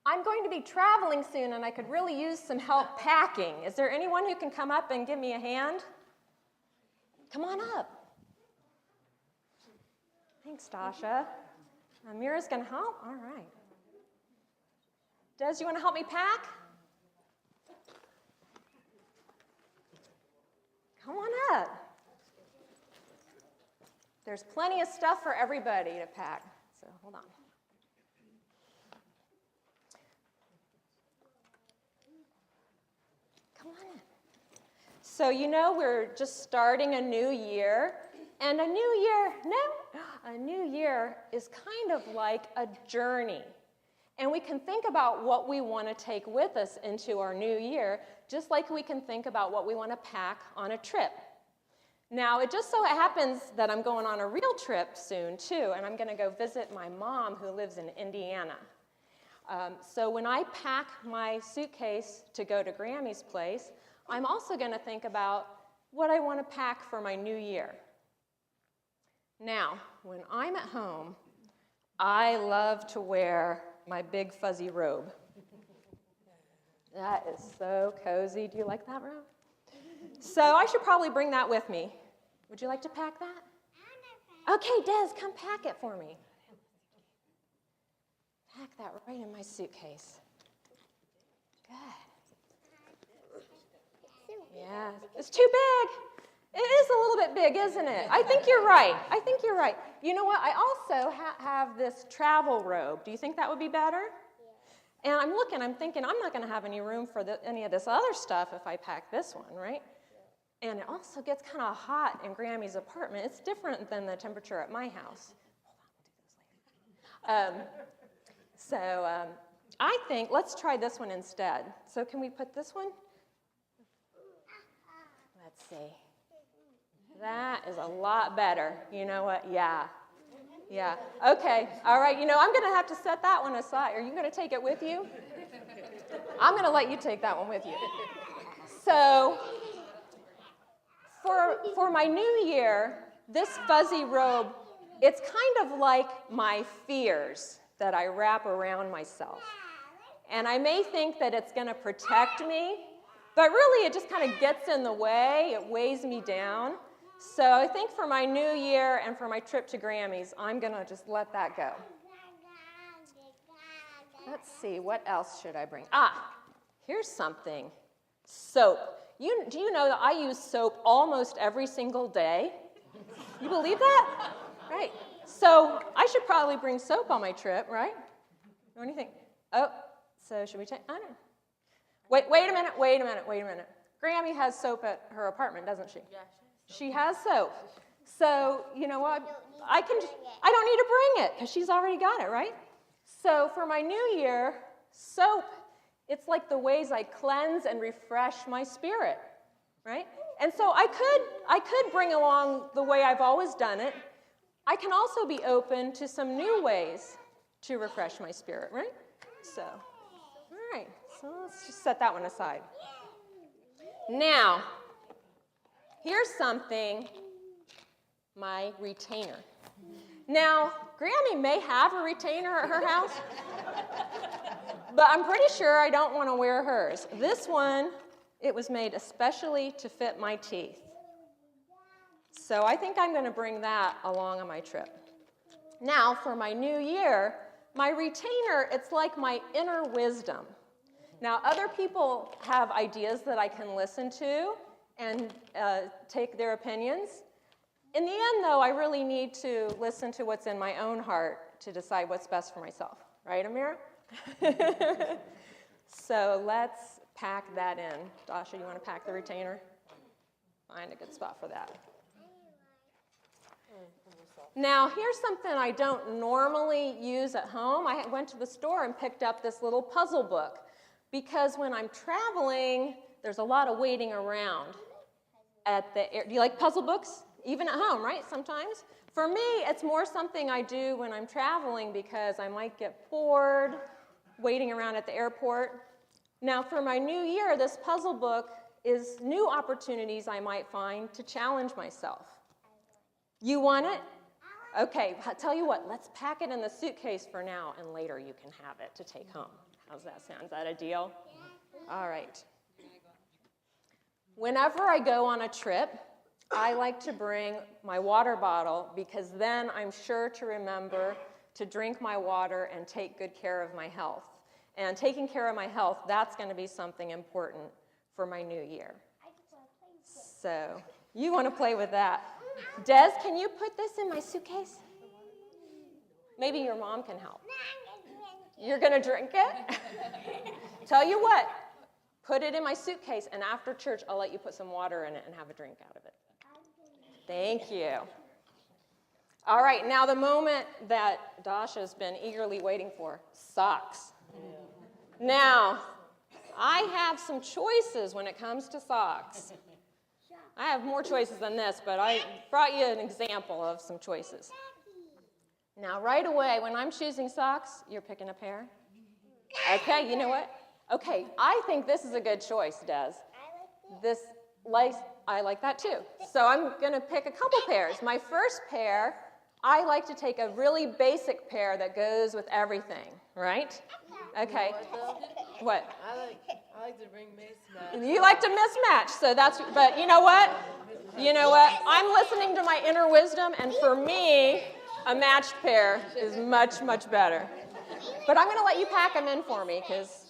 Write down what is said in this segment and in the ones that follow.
I'm going to be traveling soon, and I could really use some help packing. Is there anyone who can come up and give me a hand? Come on up. Thanks, Dasha. Mira's going to help? All right. Des, you want to help me pack? Come on up. There's plenty of stuff for everybody to pack, so hold on. Come on in. So you know we're just starting a new year, and a new year is kind of like a journey. And we can think about what we want to take with us into our new year, just like we can think about what we want to pack on a trip. Now, it just so happens that I'm going on a real trip soon, too, and I'm going to go visit my mom who lives in Indiana. So when I pack my suitcase to go to Grammy's place, I'm also going to think about what I want to pack for my new year. Now, when I'm at home, I love to wear my big fuzzy robe. That is so cozy. Do you like that robe? So I should probably bring that with me. Would you like to pack that? Okay, Des, come pack it for me. Pack that right in my suitcase. Good. Yeah, it's too big. It is a little bit big, isn't it? I think you're right. You know what? I also have this travel robe. Do you think that would be better? Yeah. And I'm thinking, I'm not going to have any room for any of this other stuff if I pack this one, right? Yeah. And it also gets kind of hot in Grammy's apartment. It's different than the temperature at my house. Hold on, we'll do this later. So I think let's try this one instead. So can we put this one? Let's see. That is a lot better. You know what? Yeah. Okay. All right. You know, I'm going to have to set that one aside. Are you going to take it with you? I'm going to let you take that one with you. So for my new year, this fuzzy robe, it's kind of like my fears that I wrap around myself. And I may think that it's going to protect me, but really it just kind of gets in the way. It weighs me down. So I think for my new year and for my trip to Grammy's, I'm going to just let that go. Let's see, what else should I bring? Here's something. Soap. Do you know that I use soap almost every single day? You believe that? Right. So I should probably bring soap on my trip, right? What do you think? Oh, so should we take? I don't know. Wait a minute. Grammy has soap at her apartment, doesn't she? Yeah, she has soap. So you know what? I don't need to bring it because she's already got it, right? So for my new year, soap, it's like the ways I cleanse and refresh my spirit, right? And so I could bring along the way I've always done it. I can also be open to some new ways to refresh my spirit, right? So, all right. So let's just set that one aside. Now, here's something, my retainer. Now, Grammy may have a retainer at her house, but I'm pretty sure I don't want to wear hers. This one, it was made especially to fit my teeth. So I think I'm going to bring that along on my trip. Now, for my new year, my retainer, it's like my inner wisdom. Now, other people have ideas that I can listen to and take their opinions. In the end, though, I really need to listen to what's in my own heart to decide what's best for myself. Right, Amira? So let's pack that in. Dasha, you want to pack the retainer? Find a good spot for that. Now, here's something I don't normally use at home. I went to the store and picked up this little puzzle book because when I'm traveling, there's a lot of waiting around at the air. Do you like puzzle books? Even at home, right? Sometimes. For me, it's more something I do when I'm traveling because I might get bored waiting around at the airport. Now, for my new year, this puzzle book is new opportunities I might find to challenge myself. You want it? Okay, I'll tell you what, let's pack it in the suitcase for now, and later you can have it to take home. How's that sound? Is that a deal? All right. Whenever I go on a trip, I like to bring my water bottle because then I'm sure to remember to drink my water and take good care of my health. And taking care of my health, that's going to be something important for my new year. So, you want to play with that. Des, can you put this in my suitcase? Maybe your mom can help. You're going to drink it? Tell you what, put it in my suitcase, and after church, I'll let you put some water in it and have a drink out of it. Thank you. All right, now the moment that Dasha's been eagerly waiting for, socks. Now, I have some choices when it comes to socks. I have more choices than this, but I brought you an example of some choices. Now, right away, when I'm choosing socks, you're picking a pair? Okay, you know what? Okay, I think this is a good choice, Des. I like that too. So I'm going to pick a couple pairs. My first pair, I like to take a really basic pair that goes with everything, right? Okay. What? I like to bring mismatch. You like to mismatch, so but you know what? I'm listening to my inner wisdom, and for me, a matched pair is much, much better. But I'm going to let you pack them in for me, because...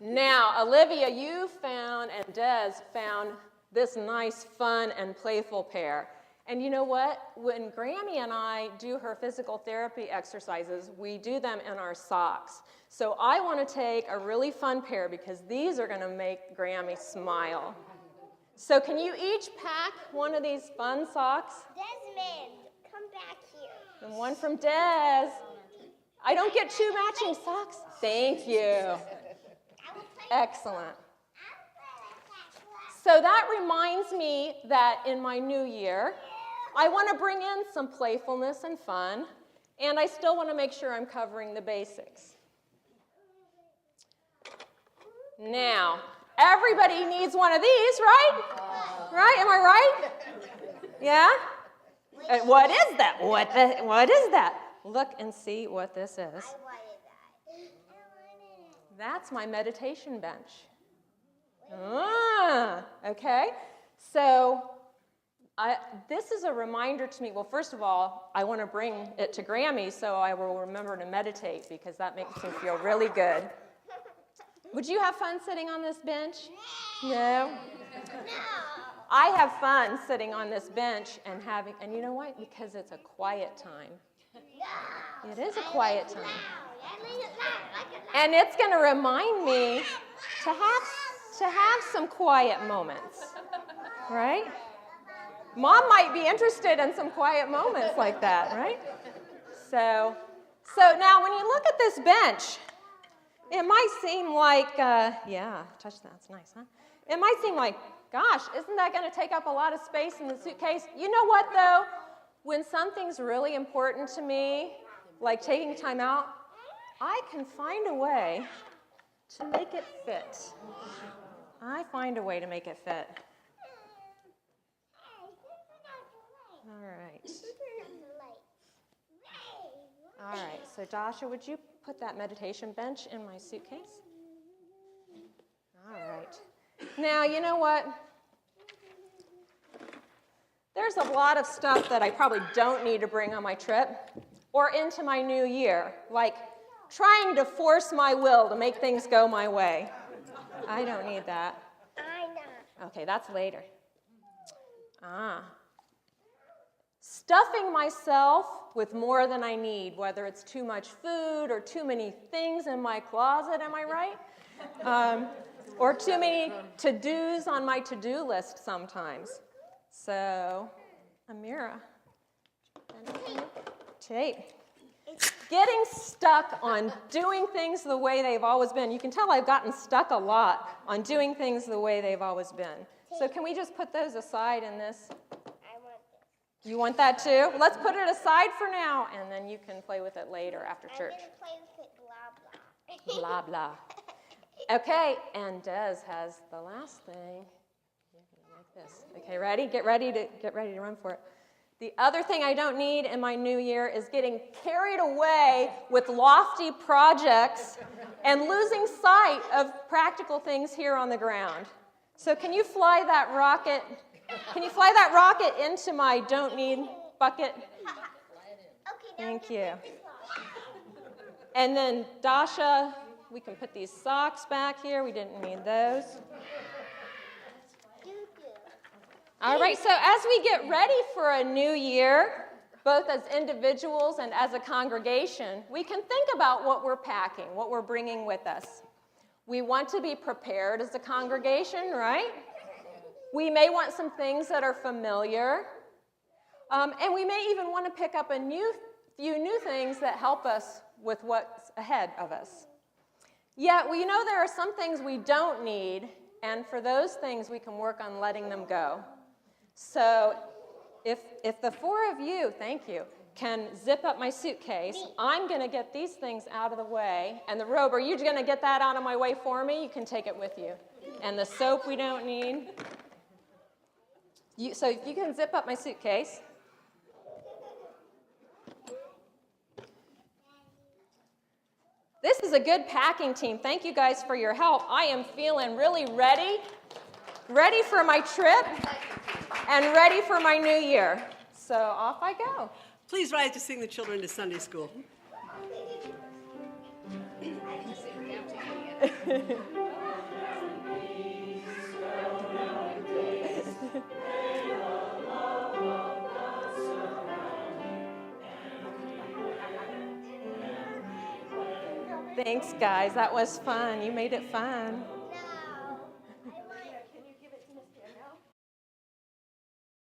Now, Olivia, you found, and Des found, this nice, fun, and playful pair. And you know what? When Grammy and I do her physical therapy exercises, we do them in our socks. So I want to take a really fun pair because these are going to make Grammy smile. So can you each pack one of these fun socks? Desmond, come back here. And one from Des. I don't get two matching socks? Thank you. Excellent. So that reminds me that in my new year, I want to bring in some playfulness and fun, and I still want to make sure I'm covering the basics. Now, everybody needs one of these, right? Right? Am I right? Yeah? What is that? What is that? Look and see what this is. That's my meditation bench. Okay. So this is a reminder to me. Well, first of all, I want to bring it to Grammy so I will remember to meditate because that makes me feel really good. Would you have fun sitting on this bench? No? I have fun sitting on this bench and you know what? Because it's a quiet time. It is a quiet time. And it's going to remind me to have some quiet moments, right? Mom might be interested in some quiet moments like that, right? So now when you look at this bench, it might seem like, yeah, touch that, it's nice, huh? It might seem like, gosh, isn't that going to take up a lot of space in the suitcase? You know what, though? When something's really important to me, like taking time out, I can find a way to make it fit. I find a way to make it fit. All right. All right, so Dasha, would you put that meditation bench in my suitcase? All right. Now, you know what? There's a lot of stuff that I probably don't need to bring on my trip or into my new year, like trying to force my will to make things go my way. I don't need that. I know. Okay, that's later. Stuffing myself with more than I need, whether it's too much food or too many things in my closet, am I right? Or too many to-dos on my to-do list sometimes. So, Amira, Tape. Getting stuck on doing things the way they've always been. You can tell I've gotten stuck a lot on doing things the way they've always been. So can we just put those aside in this? I want this. You want that too? Let's put it aside for now, and then you can play with it later after church. I'm going to play with it blah, blah. Blah, blah. Okay, and Des has the last thing. Like this. Okay, ready? Get ready to run for it. The other thing I don't need in my new year is getting carried away with lofty projects and losing sight of practical things here on the ground. So can you fly that rocket? Can you fly that rocket into my don't need bucket? Okay, Thank you. And then Dasha, we can put these socks back here. We didn't need those. All right, so as we get ready for a new year, both as individuals and as a congregation, we can think about what we're packing, what we're bringing with us. We want to be prepared as a congregation, right? We may want some things that are familiar, and we may even want to pick up a few new things that help us with what's ahead of us. Yet we know there are some things we don't need, and for those things we can work on letting them go. So if the four of you, thank you, can zip up my suitcase, I'm going to get these things out of the way. And the robe, are you going to get that out of my way for me? You can take it with you. And the soap we don't need. So if you can zip up my suitcase. This is a good packing team. Thank you guys for your help. I am feeling really ready for my trip and ready for my new year. So off I go. Please rise to sing the children to Sunday school. Thanks, guys. That was fun. You made it fun.